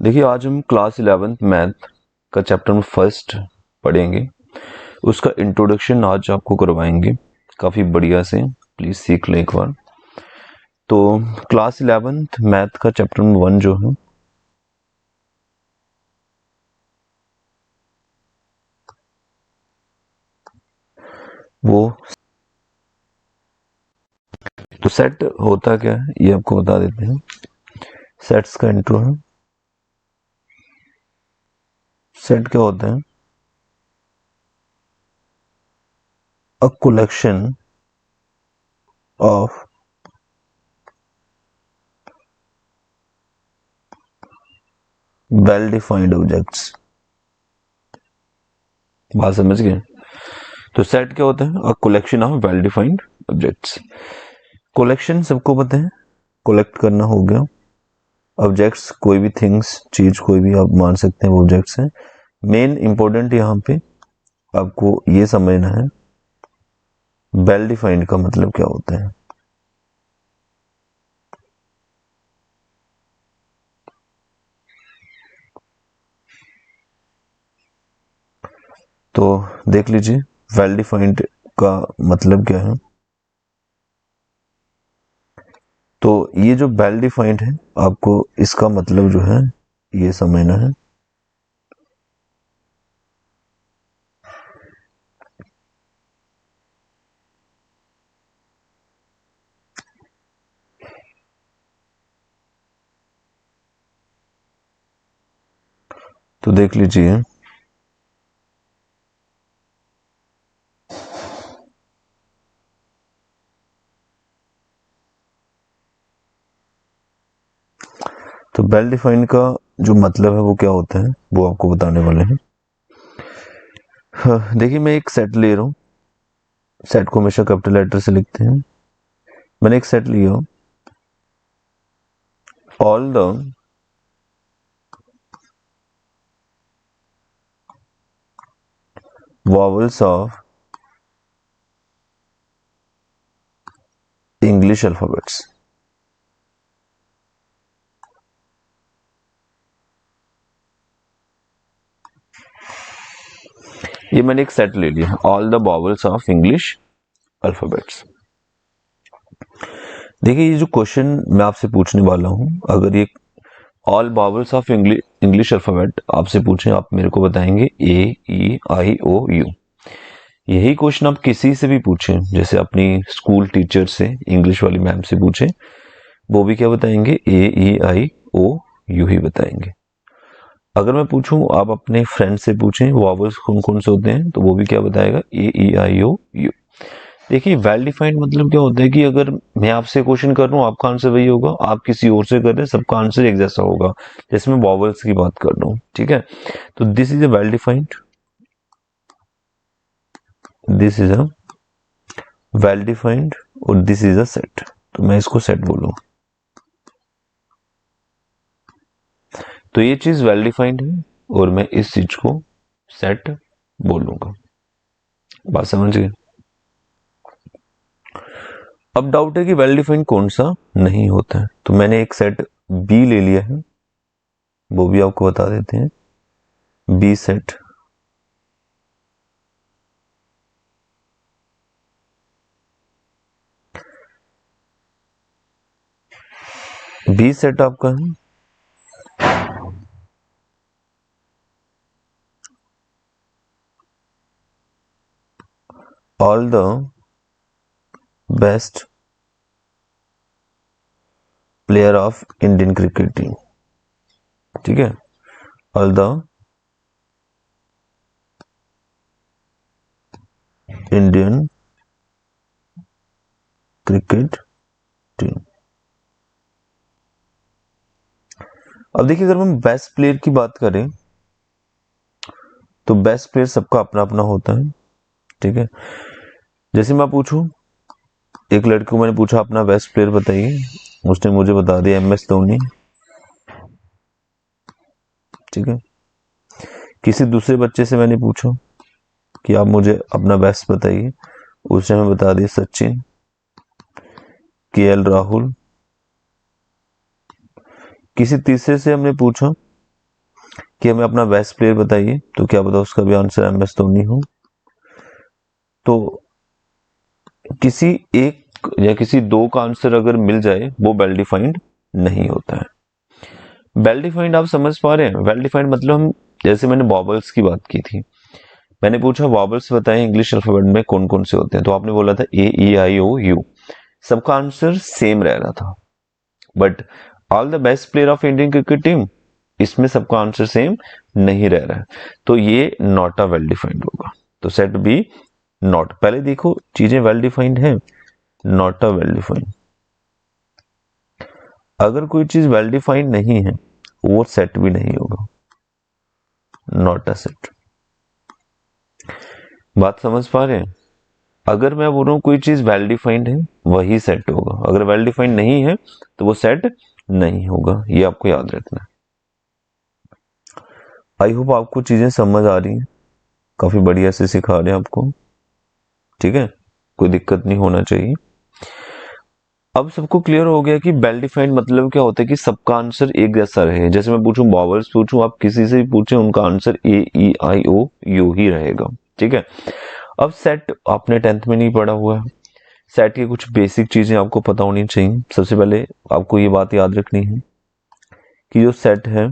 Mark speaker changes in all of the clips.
Speaker 1: देखिए आज हम क्लास 11th मैथ का चैप्टर नंबर फर्स्ट पढ़ेंगे। उसका इंट्रोडक्शन आज आपको करवाएंगे काफ़ी बढ़िया से, प्लीज़ सीख लें एक बार। तो क्लास 11th मैथ का चैप्टर नंबर 1 जो है वो तो सेट होता क्या है ये आपको बता देते हैं। सेट्स का इंट्रो है। सेट क्या होता है? A collection of well defined objects. बात समझ गए? तो सेट क्या होता है? A collection of well defined objects. Collection सबको पता है, कलेक्ट करना हो गया। ऑब्जेक्ट्स कोई भी थिंग्स, चीज कोई भी आप मान सकते हैं वो ऑब्जेक्ट्स हैं। मेन इंपॉर्टेंट यहाँ पे आपको ये समझना है वेल डिफाइंड का मतलब क्या होता है। तो देख लीजिए वेल डिफाइंड का मतलब क्या है। तो ये जो वेल डिफाइंड है आपको इसका मतलब जो है ये समझना है। तो देख लीजिए तो वेल डिफाइंड का जो मतलब है वो क्या होता है वो आपको बताने वाले हैं। देखिए मैं एक सेट ले रहा हूँ। सेट को हमेशा कैपिटल लेटर से लिखते हैं। मैंने एक सेट लिया, all the vowels of English alphabets। ये मैंने एक सेट ले लिया, all the vowels of English alphabets. देखिए ये जो क्वेश्चन मैं आपसे पूछने वाला हूं, अगर ये all vowels of English alphabet आपसे पूछें, आप मेरे को बताएंगे ए ई आई ओ यू। यही क्वेश्चन आप किसी से भी पूछें, जैसे अपनी स्कूल टीचर से, इंग्लिश वाली मैम से पूछें, वो भी क्या बताएंगे? ए ई आई ओ यू ही बताएंगे। अगर मैं पूछूं आप अपने फ्रेंड से पूछें वॉवल्स कौन कौन से होते हैं, तो वो भी क्या बताएगा? ए ई आई ओ यू। देखिए वेल डिफाइंड मतलब क्या होता है कि अगर मैं आपसे क्वेश्चन कर रहा हूँ आपका आंसर वही होगा, आप किसी और से कर रहे हैं सबका आंसर एक जैसा होगा। जैसे मैं वॉवल्स की बात कर रहा हूँ, ठीक है। तो this is a well defined, this is a well defined और दिस इज अ सेट। तो मैं इसको सेट बोलूंगा। तो ये चीज वेल डिफाइंड है और मैं इस चीज को सेट बोलूंगा। बात समझ गए? अब डाउट है कि वेल डिफाइंड कौन सा नहीं होता है, तो मैंने एक सेट बी ले लिया है, वो भी आपको बता देते हैं। बी सेट, बी सेट आपका है all the best player of Indian cricket team. ठीक है, all the Indian cricket team. अब देखिए अगर हम बेस्ट प्लेयर की बात करें तो बेस्ट प्लेयर सबका अपना अपना होता है, ठीक है। जैसे मैं पूछूं, एक लड़के को मैंने पूछा अपना बेस्ट प्लेयर बताइए, उसने मुझे बता दिया एम एस धोनी, ठीक है। किसी दूसरे बच्चे से मैंने पूछा कि आप मुझे अपना बेस्ट बताइए, उसने हमें बता दिया सचिन, के एल राहुल। किसी तीसरे से हमने पूछा कि हमें अपना बेस्ट प्लेयर बताइए, तो क्या पता उसका भी आंसर MS धोनी हो। तो किसी एक या किसी दो का आंसर अगर मिल जाए वो वेल डिफाइंड नहीं होता है। वेल डिफाइंड आप समझ पा रहे हैं? वेल डिफाइंड मतलब हम, जैसे मैंने वॉवल्स की बात की थी, मैंने पूछा वॉवल्स बताएं इंग्लिश अल्फाबेट में कौन कौन से होते हैं, तो आपने बोला था A E I O U, सबका आंसर सेम रह रहा था। But all the best player of Indian cricket team, इसमें सबका आंसर सेम नहीं रह रहा है, तो ये नॉट अ वेल डिफाइंड होगा। तो सेट बी नॉट। पहले देखो चीजें वेल डिफाइंड है, नॉट अ वेल डिफाइंड। अगर कोई चीज वेल डिफाइंड नहीं है वो सेट भी नहीं होगा, नॉट अ सेट। बात समझ पा रहे हैं? अगर मैं बोल रहा हूं कोई चीज वेल डिफाइंड है वही सेट होगा, अगर वेल डिफाइंड नहीं है तो वो सेट नहीं होगा, ये आपको याद रखना है। आई होप आपको चीजें समझ आ रही हैं, काफी बढ़िया से सिखा रहे हैं आपको, ठीक है, कोई दिक्कत नहीं होना चाहिए। अब सबको क्लियर हो गया कि वेल डिफाइंड मतलब क्या होता है कि सबका आंसर एक जैसा रहे। जैसे मैं पूछूं वॉवल्स पूछूं, आप किसी से भी पूछें उनका answer A E I O U ही रहेगा, ठीक है। अब सेट आपने 10th में नहीं पढ़ा हुआ है, सेट की कुछ बेसिक चीजें आपको पता होनी चाहिए। सबसे पहले आपको ये बात याद रखनी है कि जो सेट है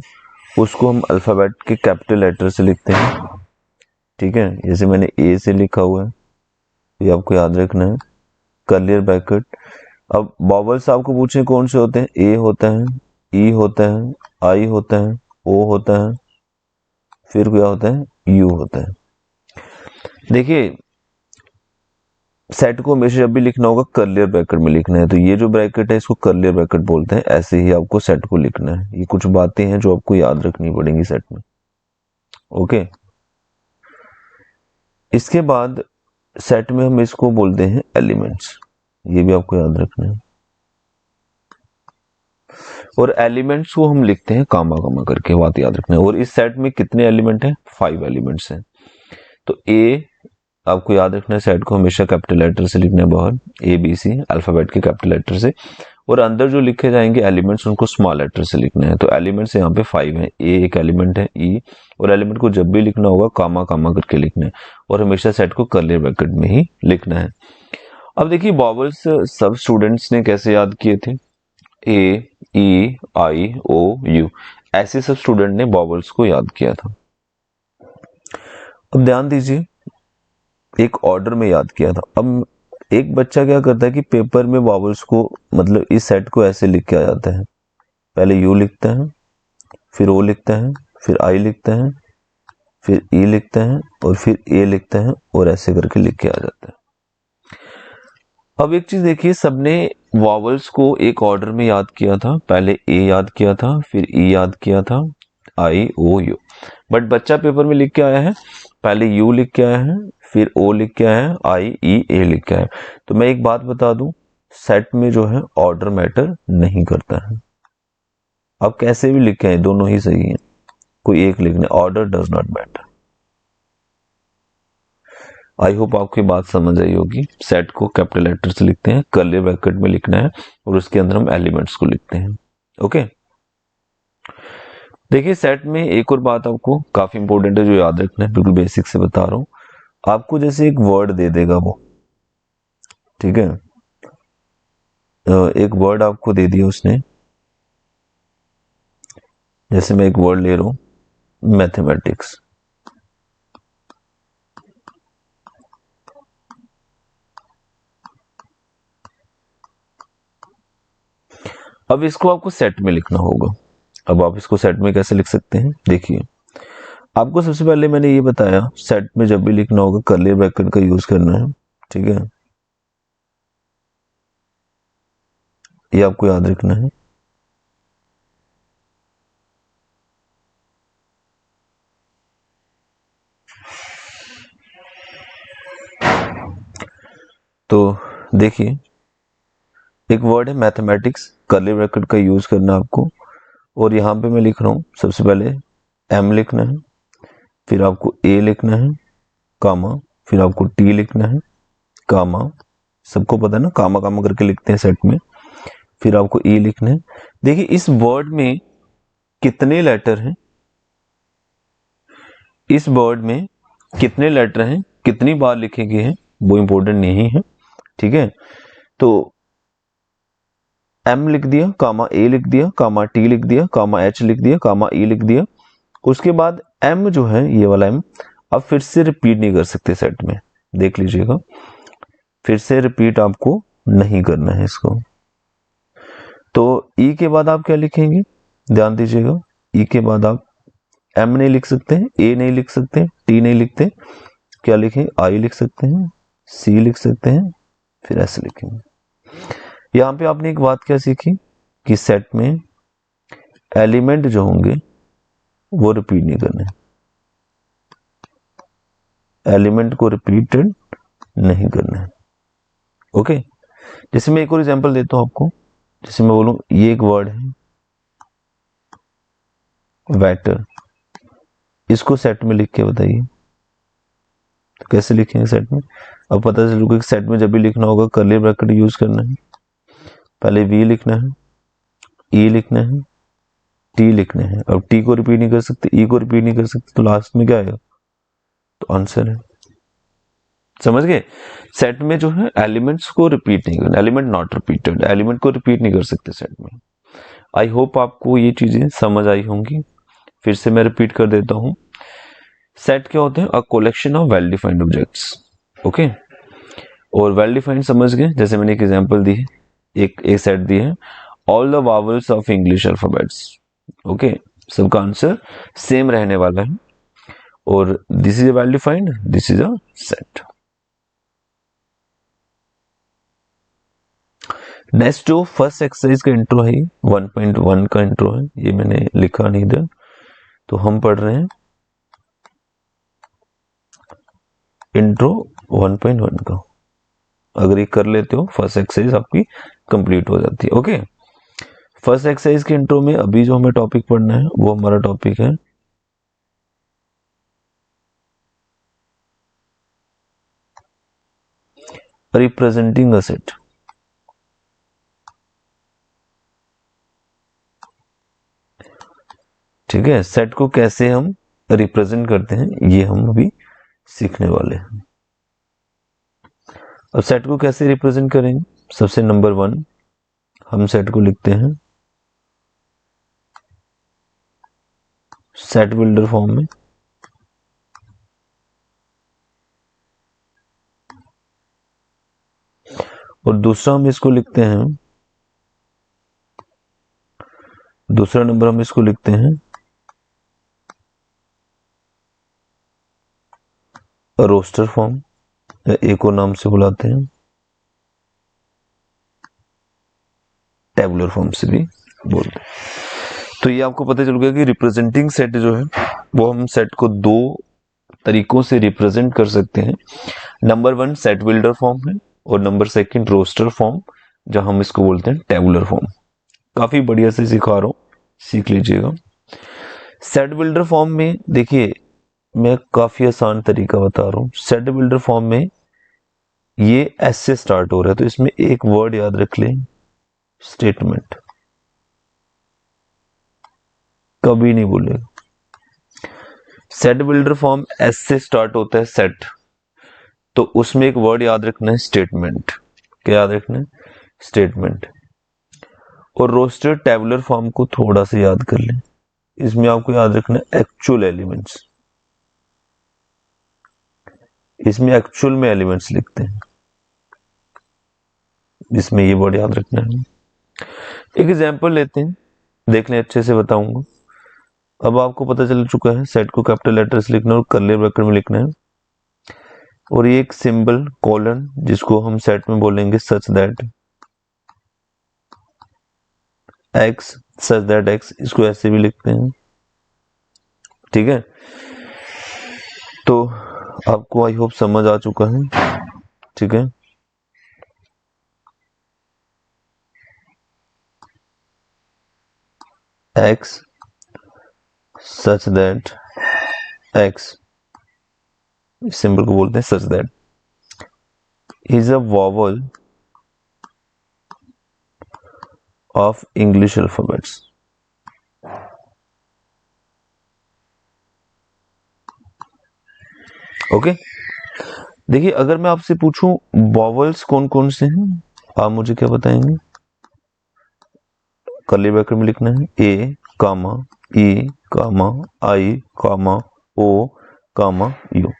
Speaker 1: उसको हम अल्फाबेट के कैपिटल लेटर से लिखते हैं, ठीक है। जैसे मैंने A से लिखा हुआ है, ये आपको याद रखना है, कर्ली ब्रैकेट। अब वॉवल्स आपको पूछे कौन से होते हैं, ए होता है, ई होता है, आई होता है, ओ होता है, फिर क्या होता है, यू होता है। देखिए सेट को हमेशा जब भी लिखना होगा कर्ली ब्रैकेट में लिखना है, तो ये जो ब्रैकेट है इसको कर्ली ब्रैकेट बोलते हैं, ऐसे ही आपको सेट को लिखना है। ये कुछ बातें हैं जो आपको याद रखनी पड़ेंगी सेट में, ओके। इसके बाद सेट में हम इसको बोलते हैं एलिमेंट्स, ये भी आपको याद रखना है। और एलिमेंट्स को हम लिखते हैं कामा कामा करके, बात याद रखना है। और इस सेट में कितने एलिमेंट हैं, 5 एलिमेंट्स हैं। तो ए आपको याद रखना है, सेट को हमेशा कैपिटल लेटर से लिखना है बाहर, ABC अल्फाबेट के कैपिटल लेटर से, और अंदर जो लिखे जाएंगे एलिमेंट्स उनको स्मॉल लेटर से लिखना है। तो एलिमेंट्स यहाँ पे 5 हैं, ए एक एलिमेंट है, ई, और एलिमेंट को जब भी लिखना होगा कामा कामा करके लिखना है, और हमेशा सेट को कर्ली ब्रैकेट में ही लिखना है। अब देखिए वॉवल्स सब स्टूडेंट्स ने कैसे याद किए थे, A E I O U, ऐसे सब स्टूडेंट ने वॉवल्स को याद किया था। अब ध्यान दीजिए, एक ऑर्डर में याद किया था। अब एक बच्चा क्या करता है कि पेपर में वॉवल्स को, मतलब इस सेट को ऐसे लिख के आ जाता है, पहले यू लिखता है, फिर ओ लिखता है, फिर आई लिखता है, फिर ई लिखता है, और फिर ए लिखता है, और ऐसे करके लिख के आ जाता है। अब एक चीज देखिए, सबने वॉवल्स को एक ऑर्डर में याद किया था, पहले ए याद किया था, फिर ई याद किया था, I O U। बट बच्चा पेपर में लिख के आया है, पहले यू लिख के आया है, फिर ओ लिख के आया है, IE A लिख के आया है। तो मैं एक बात बता दूं, सेट में जो है ऑर्डर मैटर नहीं करता है। आप कैसे भी लिख के आए दोनों ही सही है, कोई एक लिखना, order does not matter. I hope आपकी बात समझ आई होगी। सेट को कैपिटल लेटर से लिखते हैं, कर्ली ब्रैकेट में लिखना है, और उसके अंदर हम एलिमेंट्स को लिखते हैं, ओके। देखिए सेट में एक और बात आपको काफी इंपॉर्टेंट है जो याद रखना है, बिल्कुल बेसिक से बता रहा हूं आपको। जैसे एक वर्ड दे देगा वो, ठीक है, एक वर्ड आपको दे दिया उसने, जैसे मैं एक वर्ड ले रहा हूं मैथमेटिक्स, अब इसको आपको सेट में लिखना होगा। अब आप इसको सेट में कैसे लिख सकते हैं, देखिए आपको सबसे पहले मैंने ये बताया, सेट में जब भी लिखना होगा कर्ली ब्रैकेट का यूज करना है, ठीक है, ये आपको याद रखना है। तो देखिए एक वर्ड है मैथमेटिक्स, कर्ली ब्रैकेट का यूज करना आपको, और यहां पे मैं लिख रहा हूं, सबसे पहले M लिखना है, फिर आपको A लिखना है, कामा, फिर आपको T लिखना है, कामा, सबको पता है ना कामा कामा करके लिखते हैं सेट में, फिर आपको E लिखना है। देखिए इस वर्ड में कितने लेटर हैं, इस वर्ड में कितने लेटर हैं, कितनी बार लिखे गए हैं, वो इंपॉर्टेंट नहीं है, ठीक है। तो एम लिख दिया, कामा ए लिख दिया, कामा टी लिख दिया, कामा एच लिख दिया, कामा ई लिख दिया। उसके बाद एम जो है, ये वाला एम, अब फिर से रिपीट नहीं कर सकते सेट में, देख लीजिएगा, फिर से रिपीट आपको नहीं करना है इसको। तो ई के बाद आप क्या लिखेंगे, ध्यान दीजिएगा, ई के बाद आप एम नहीं लिख सकते हैं, ए नहीं लिख सकते, टी नहीं लिखते, क्या लिखें, आई लिख सकते हैं, सी लिख सकते हैं, फिर एस लिखेंगे। यहां पे आपने एक बात क्या सीखी कि सेट में एलिमेंट जो होंगे वो रिपीट नहीं करने, एलिमेंट को रिपीटेड नहीं करना है, ओके। जैसे मैं एक और एग्जांपल देता हूं आपको, जैसे मैं बोलूं ये एक वर्ड है वेटर, इसको सेट में लिख के बताइए, तो कैसे लिखेंगे सेट में। अब पता चलेगा कि सेट में जब भी लिखना होगा कर्ली ब्रैकेट यूज करना है, पहले वी लिखना है, ई लिखना है, टी लिखना है। अब टी को रिपीट नहीं कर सकते, ई को रिपीट नहीं कर सकते, तो लास्ट में क्या आएगा, तो आंसर है। समझ गए, सेट में जो है एलिमेंट्स को रिपीट नहीं करना, एलिमेंट नॉट रिपीटेड, एलिमेंट को रिपीट नहीं कर सकते सेट में। आई होप आपको ये चीजें समझ आई होंगी। फिर से मैं रिपीट कर देता हूं, सेट क्या होते हैं, a collection of well defined objects, okay. और वेल डिफाइंड समझ गए, जैसे मैंने एक एग्जांपल दी है, एक सेट दी है, all the vowels of English alphabets, okay, सबका आंसर सेम रहने वाला है, और this is a well defined, this is a set. Next जो फर्स्ट एक्सरसाइज का इंट्रो है 1.1 का इंट्रो है, ये मैंने लिखा नहीं इधर, तो हम पढ़ रहे हैं इंट्रो 1.1 का। अगर ये कर लेते हो फर्स्ट एक्सरसाइज आपकी कंप्लीट हो जाती है, ओके। फर्स्ट एक्सरसाइज के इंट्रो में अभी जो हमें टॉपिक पढ़ना है वो हमारा टॉपिक है रिप्रेजेंटिंग अ सेट। ठीक है, सेट को कैसे हम रिप्रेजेंट करते हैं ये हम अभी सीखने वाले हैं। अब सेट को कैसे रिप्रेजेंट करेंगे, सबसे नंबर 1 हम सेट को लिखते हैं सेट बिल्डर फॉर्म में, और दूसरा हम इसको लिखते हैं, दूसरा नंबर हम इसको लिखते हैं रोस्टर फॉर्म, या एक और नाम से बुलाते हैं टेबुलर फॉर्म से भी बोलते हैं। तो ये आपको पता चल गया कि रिप्रेजेंटिंग सेट जो है वो हम सेट को दो तरीकों से रिप्रेजेंट कर सकते हैं। नंबर 1 सेट बिल्डर फॉर्म है, और नंबर 2 रोस्टर फॉर्म, जहां हम इसको बोलते हैं टेबुलर फॉर्म। काफी बढ़िया से सिखा रहा हूं, सीख लीजिएगा। सेट बिल्डर फॉर्म में देखिए मैं काफी आसान तरीका बता रहा हूं। सेट बिल्डर फॉर्म में ये एस से स्टार्ट हो रहा है, तो इसमें एक वर्ड याद रख लें, स्टेटमेंट, कभी नहीं भूलेगा। सेट बिल्डर फॉर्म एस से स्टार्ट होता है सेट, तो उसमें एक वर्ड याद रखना है स्टेटमेंट। क्या याद रखना है, स्टेटमेंट। और रोस्टर टेबुलर फॉर्म को थोड़ा सा याद कर लें, इसमें आपको याद रखना है एक्चुअल एलिमेंट्स, इसमें एक्चुअल में एलिमेंट्स लिखते हैं, इसमें ये वर्ड याद रखना है। एक एग्जांपल लेते हैं, देख लें, अच्छे से बताऊंगा। अब आपको पता चल चुका है सेट को कैपिटल लेटर से लिखना और कर्ली ब्रैकेट में लिखना है, और ये एक सिंबल कॉलन जिसको हम सेट में बोलेंगे सच that x, such that x, इसको ऐसे भी लिखते हैं, ठीक है। तो आपको आई होप समझ आ चुका है, ठीक है। एक्स सच दैट एक्स, इस सिंबल को बोलते हैं such that is a vowel of English alphabets. Okay, देखिए अगर मैं आपसे पूछूं वॉवल्स कौन कौन से हैं, आप मुझे क्या बताएंगे? कर्ली ब्रैकेट में लिखना है ए कामा ई कामा आई कामा ओ कामा यू।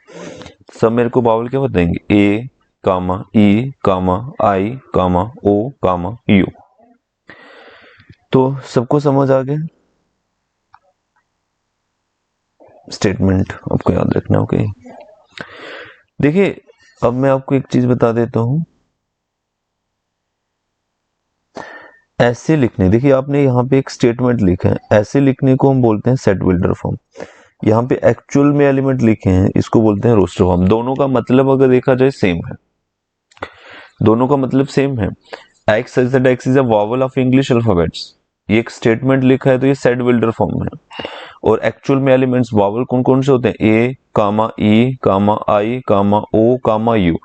Speaker 1: सब मेरे को वॉवल क्या बताएंगे? ए कामा ई कामा आई कामा ओ कामा यू। तो सबको समझ आ गया? स्टेटमेंट आपको याद रखना। ओके, देखिए अब मैं आपको एक चीज बता देता हूं। ऐसे लिखने, देखिए आपने यहाँ पे एक स्टेटमेंट लिखा है, ऐसे लिखने को हम बोलते हैं सेट बिल्डर फॉर्म। यहाँ पे एक्चुअल में एलिमेंट लिखे हैं, इसको बोलते हैं रोस्टर फॉर्म। दोनों का मतलब अगर देखा जाए सेम है, दोनों का मतलब सेम है। X such that x is a vowel of English alphabets, ये एक स्टेटमेंट लिखा है तो ये सेट बिल्डर फॉर्म है। और एक्चुअल में एलिमेंट्स वॉवल कौन कौन से होते हैं? ए कामा ई कामा आई कामा ओ कामा यू।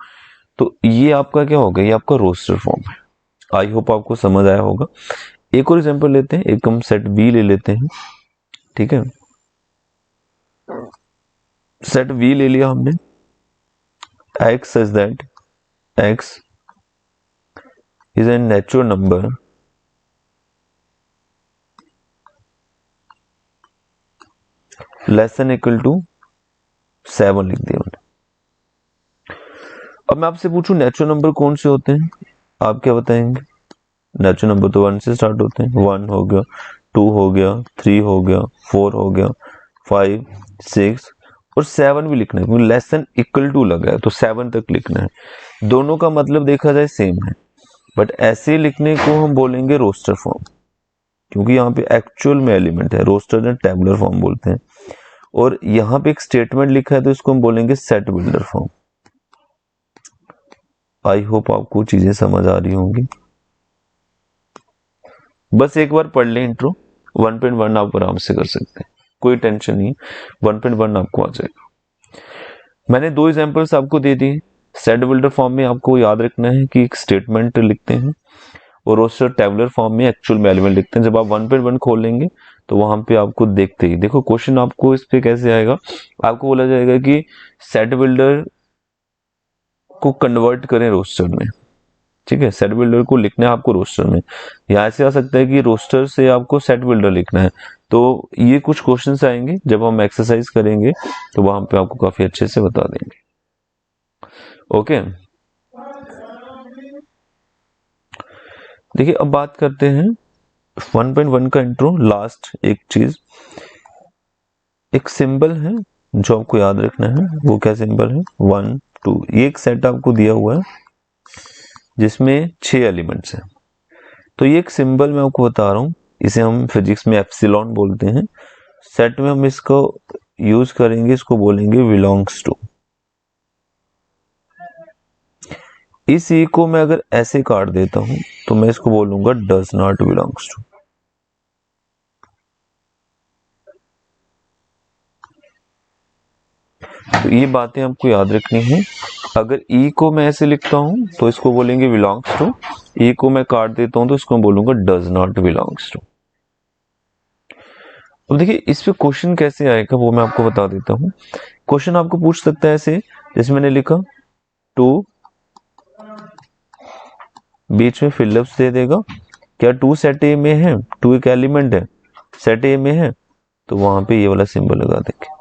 Speaker 1: तो ये आपका क्या होगा? ये आपका रोस्टर फॉर्म है। आई होप आपको समझ आया होगा। एक और एग्जांपल लेते हैं, एक हम सेट बी ले लेते हैं, ठीक है। सेट बी ले लिया हमने, x such that x is a natural number less than equal to 7 लिख दिया मैंने। अब मैं आपसे पूछूं नेचुरल नंबर कौन से होते हैं, आप क्या बताएंगे? नेचुरल नंबर तो 1 से स्टार्ट होते हैं। 1 हो गया, 2 हो गया, 3 हो गया, 4 हो गया, 5 6 और 7 भी लिखना है, क्योंकि लेस देन इक्वल टू लगा है तो 7 तक लिखना है। दोनों का मतलब देखा जाए सेम है, बट ऐसे लिखने को हम बोलेंगे रोस्टर फॉर्म, क्योंकि यहाँ पे एक्चुअल में एलिमेंट है। रोस्टर एंड टेबुलर फॉर्म बोलते हैं। और यहाँ पे एक स्टेटमेंट लिखा है तो इसको हम बोलेंगे सेट बिल्डर फॉर्म। आई होप आपको चीजें समझ आ रही होंगी। बस एक बार पढ़ लें इंट्रो, 1.1 आप आराम से कर सकते हैं, कोई टेंशन नहीं, 1.1 आपको आ जाएगा। मैंने 2 एग्जांपल्स आपको दे दिए। सेट बिल्डर फॉर्म में आपको याद रखना है कि एक स्टेटमेंट लिखते हैं, और रोस्टर टेबुलर फॉर्म में एक्चुअल में एलिमेंट लिखते हैं। जब आप 1.1 खोलेंगे तो वहां पे आपको देखते ही देखो क्वेश्चन आपको इस पे कैसे आएगा। आपको बोला जाएगा कि सेट बिल्डर को कन्वर्ट करें रोस्टर में, ठीक है। सेट बिल्डर को लिखना है आपको रोस्टर में, या ऐसे आ सकता है कि रोस्टर से आपको सेट बिल्डर लिखना है। तो ये कुछ क्वेश्चंस आएंगे जब हम एक्सरसाइज करेंगे, तो वहां पे आपको काफी अच्छे से बता देंगे। ओके, देखिए अब बात करते हैं 1.1 का इंट्रो। लास्ट एक चीज, एक सिंबल है जो आपको याद रखना है। वो क्या सिंबल है? 1 2। ये एक सेट आपको दिया हुआ है जिसमें 6 एलिमेंट्स हैं। तो ये एक सिंबल मैं आपको बता रहा हूं, इसे हम फिजिक्स में एप्सिलॉन बोलते हैं। सेट में हम इसको यूज करेंगे, इसको बोलेंगे बिलोंग्स टू। इस ई को मैं अगर ऐसे काट देता हूं तो मैं इसको बोलूंगा डज नॉट बिलोंग्स टू। तो ये बातें आपको याद रखनी है। अगर ई को मैं ऐसे लिखता हूं तो इसको बोलेंगे बिलोंग्स टू, ई को मैं काट देता हूं तो इसको बोलूंगा डज नॉट बिलोंग्स टू। अब देखिए इस पे क्वेश्चन कैसे आएगा वो मैं आपको बता देता हूं। क्वेश्चन आपको पूछ सकता है ऐसे, जैसे मैंने लिखा 2, बीच में फिलिप्स दे देगा। क्या 2 सेट ए में है? 2 एक एलिमेंट है, सेट ए में है, तो वहां पे ये वाला सिंबल लगा देंगे।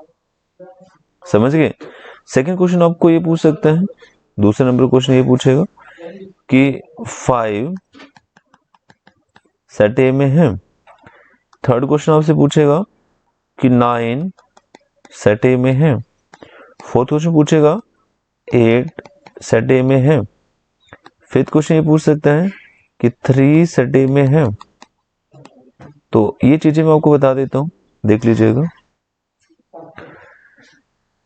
Speaker 1: समझ गए? सेकंड क्वेश्चन आपको ये पूछ सकता है, दूसरे नंबर क्वेश्चन ये पूछेगा कि 5 सेट ए में है। थर्ड क्वेश्चन आपसे पूछेगा कि 9 सेट ए में है। फोर्थ क्वेश्चन पूछेगा 8 सेट ए में है। फिफ्थ क्वेश्चन ये पूछ सकता है कि 3 सेट ए में है। तो ये चीजें मैं आपको बता देता हूं, देख लीजिएगा।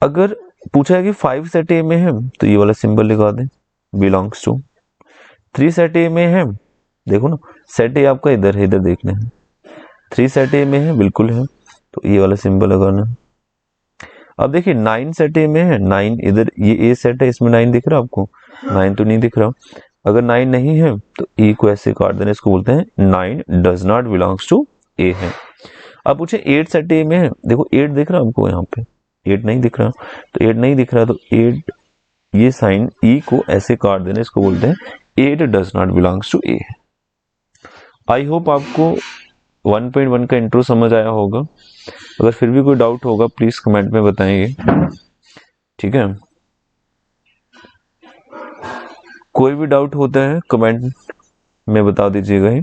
Speaker 1: अगर पूछा है कि 5 सेट ए में है तो ये वाला सिंबल लगा दें, बिलोंग्स टू। 3 सेट ए में है, देखो ना सेट ए आपका इधर है, इधर देखना है। 3 सेट ए में है, बिल्कुल है, तो ये वाला सिंबल लगाना है। अब देखिए 9 सेट ए में है, 9 इधर, ये ए सेट है, इसमें 9 दिख रहा है आपको? 9 तो नहीं दिख रहा। अगर 9 नहीं है तो ए को ऐसे काट देना, इसको बोलते हैं 9 डज नॉट बिलोंग्स टू ए है। अब पूछे 8 सेट ए में है, देखो 8 दिख रहा है आपको यहाँ पे, 8 नहीं दिख रहा, तो 8 नहीं दिख रहा तो 8 ये साइन ई को ऐसे काट देना, इसको बोलते हैं 8 does not belongs to A. I hope आपको 1.1 का इंट्रो समझ आया होगा। अगर फिर भी कोई डाउट होगा प्लीज कमेंट में बताएंगे, ठीक है। कोई भी डाउट होता है कमेंट में बता दीजिएगा ही।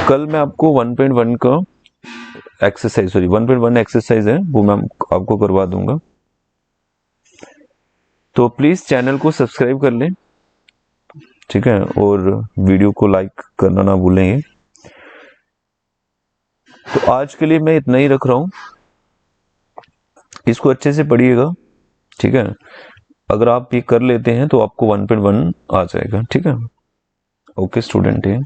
Speaker 1: कल मैं आपको 1.1 का एक्सरसाइज 1.1 एक्सरसाइज है वो मैं आपको करवा दूंगा, तो प्लीज चैनल को सब्सक्राइब कर लें, ठीक है, और वीडियो को लाइक करना ना भूलेंगे। तो आज के लिए मैं इतना ही रख रहा हूं, इसको अच्छे से पढ़िएगा, ठीक है। अगर आप ये कर लेते हैं तो आपको 1.1 आ जाएगा, ठीक है। ओके स्टूडेंट है।